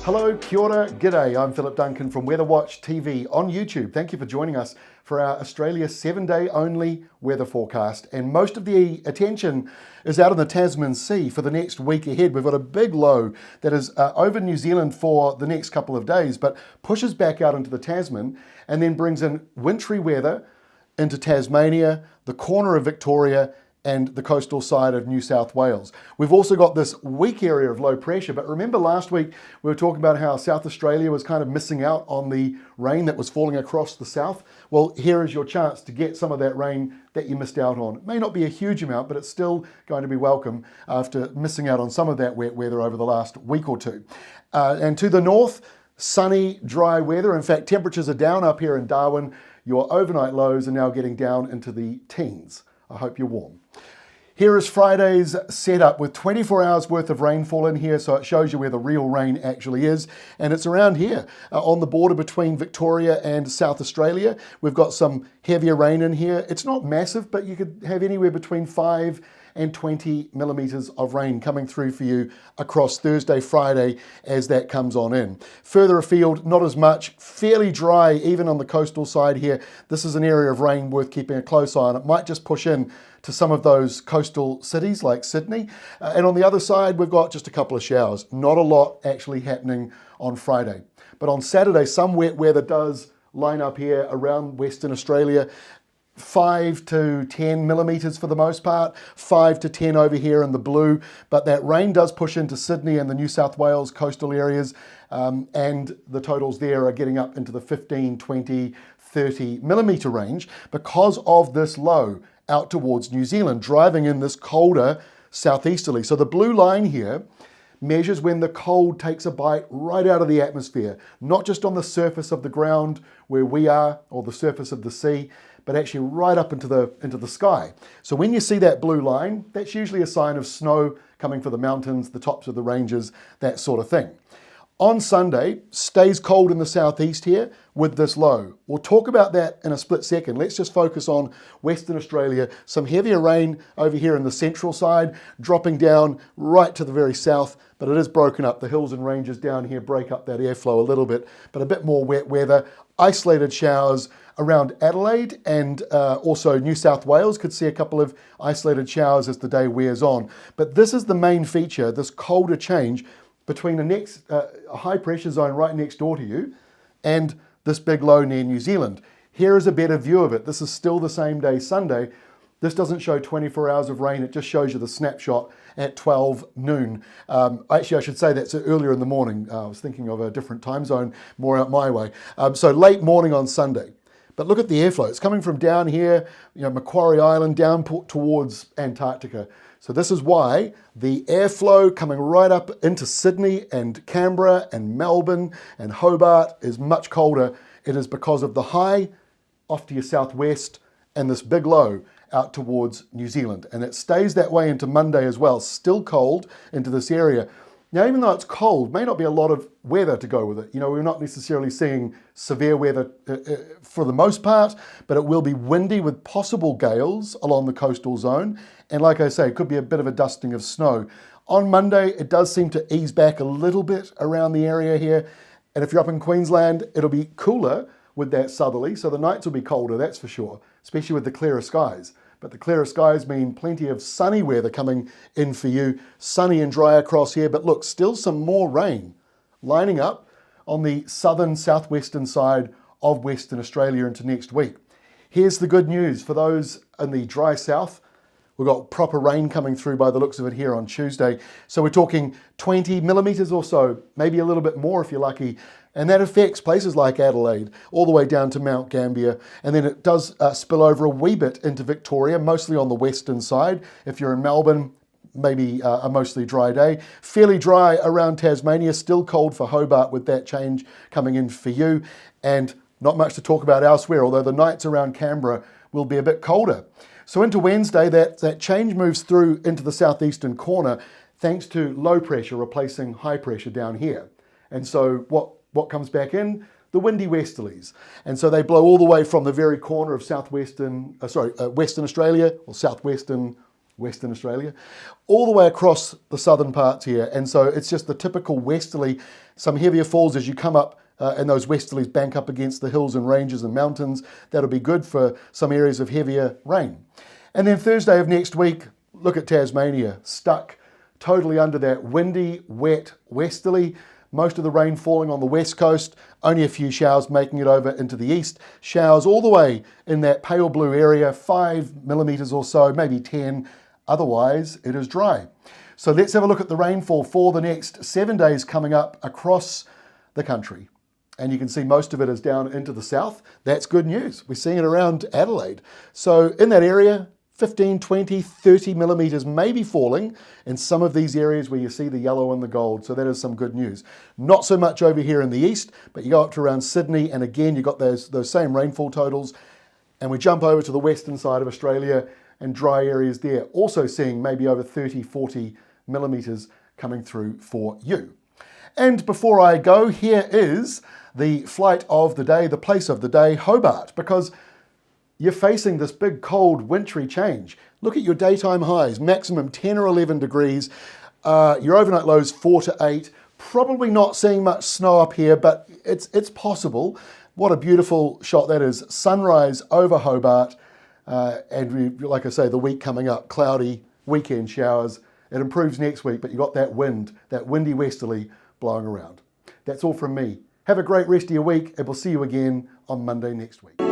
Hello, kia ora, g'day. I'm Philip Duncan from Weather Watch TV on YouTube. Thank you for joining us for our Australia 7-day only weather forecast. And most of the attention is out in the Tasman Sea for the next week ahead. We've got a big low that is over New Zealand for the next couple of days, but pushes back out into the Tasman and then brings in wintry weather into Tasmania, the corner of Victoria, and the coastal side of New South Wales. We've also got this weak area of low pressure, but remember last week we were talking about how South Australia was kind of missing out on the rain that was falling across the south. Well, here is your chance to get some of that rain that you missed out on. It may not be a huge amount, but it's still going to be welcome after missing out on some of that wet weather over the last week or two. And to the north, sunny, dry weather. In fact, temperatures are down up here in Darwin. Your overnight lows are now getting down into the teens. I hope you're warm. Here is Friday's setup with 24 hours worth of rainfall in here, so it shows you where the real rain actually is. And it's around here on the border between Victoria and South Australia. We've got some heavier rain in here. It's not massive, but you could have anywhere between 5 and 20 millimetres of rain coming through for you across Thursday, Friday as that comes on in. Further afield, not as much, fairly dry even on the coastal side here. This is an area of rain worth keeping a close eye on. It might just push in to some of those coastal cities like Sydney. And on the other side, we've got just a couple of showers. Not a lot actually happening on Friday. But on Saturday, some wet weather does line up here around Western Australia. 5 to 10 millimetres for the most part, 5 to 10 over here in the blue, but that rain does push into Sydney and the New South Wales coastal areas, and the totals there are getting up into the 15, 20, 30 millimetre range because of this low out towards New Zealand, driving in this colder southeasterly. So the blue line here measures when the cold takes a bite right out of the atmosphere, not just on the surface of the ground where we are or the surface of the sea, but actually right up into the sky. So when you see that blue line, that's usually a sign of snow coming for the mountains, the tops of the ranges, that sort of thing. On Sunday, stays cold in the southeast here with this low. We'll talk about that in a split second. Let's just focus on Western Australia. Some heavier rain over here in the central side, dropping down right to the very south, but it is broken up. The hills and ranges down here break up that airflow a little bit, but a bit more wet weather. Isolated showers around Adelaide and also New South Wales. Could see a couple of isolated showers as the day wears on. But this is the main feature, this colder change between a high pressure zone right next door to you and this big low near New Zealand. Here is a better view of it. This is still the same day, Sunday. This doesn't show 24 hours of rain. It just shows you the snapshot at 12 noon. Actually, I should say that's earlier in the morning. I was thinking of a different time zone, more out my way. So late morning on Sunday. But look at the airflow. It's coming from down here, Macquarie Island, down towards Antarctica. So this is why the airflow coming right up into Sydney and Canberra and Melbourne and Hobart is much colder. It is because of the high off to your southwest and this big low out towards New Zealand. And it stays that way into Monday as well. Still cold into this area. Now, even though it's cold, may not be a lot of weather to go with it. We're not necessarily seeing severe weather for the most part, but it will be windy with possible gales along the coastal zone. And like I say, it could be a bit of a dusting of snow. On Monday, it does seem to ease back a little bit around the area here. And if you're up in Queensland, it'll be cooler with that southerly. So the nights will be colder, that's for sure, especially with the clearer skies. But the clearer skies mean plenty of sunny weather coming in for you. Sunny and dry across here, but look, still some more rain lining up on the southern southwestern side of Western Australia into next week. Here's the good news for those in the dry south. We've got proper rain coming through by the looks of it here on Tuesday. So we're talking 20 millimetres or so, maybe a little bit more if you're lucky. And that affects places like Adelaide, all the way down to Mount Gambier. And then it does spill over a wee bit into Victoria, mostly on the western side. If you're in Melbourne, maybe a mostly dry day. Fairly dry around Tasmania, still cold for Hobart with that change coming in for you. And not much to talk about elsewhere, although the nights around Canberra will be a bit colder. So into Wednesday, that change moves through into the southeastern corner thanks to low pressure replacing high pressure down here. And so what comes back in? The windy westerlies. And so they blow all the way from the very corner of Western Australia, or southwestern Western Australia, all the way across the southern parts here. And so it's just the typical westerly, some heavier falls as you come up and those westerlies bank up against the hills and ranges and mountains. That'll be good for some areas of heavier rain. And then Thursday of next week, look at Tasmania, stuck totally under that windy, wet westerly. Most of the rain falling on the west coast, only a few showers making it over into the east. Showers all the way in that pale blue area, 5 millimetres or so, maybe 10. Otherwise, it is dry. So let's have a look at the rainfall for the next 7 days coming up across the country. And you can see most of it is down into the south. That's good news. We're seeing it around Adelaide. So in that area, 15, 20, 30 millimetres may be falling in some of these areas where you see the yellow and the gold. So that is some good news. Not so much over here in the east, but you go up to around Sydney, and again, you've got those same rainfall totals. And we jump over to the western side of Australia and dry areas there. Also seeing maybe over 30, 40 millimetres coming through for you. And before I go, here is the flight of the day, the place of the day, Hobart, because you're facing this big, cold, wintry change. Look at your daytime highs, maximum 10 or 11 degrees. Your overnight lows 4 to 8. Probably not seeing much snow up here, but it's possible. What a beautiful shot that is. Sunrise over Hobart. And like I say, the week coming up, cloudy, weekend showers. It improves next week, but you got that wind, that windy westerly blowing around. That's all from me. Have a great rest of your week, and we'll see you again on Monday next week.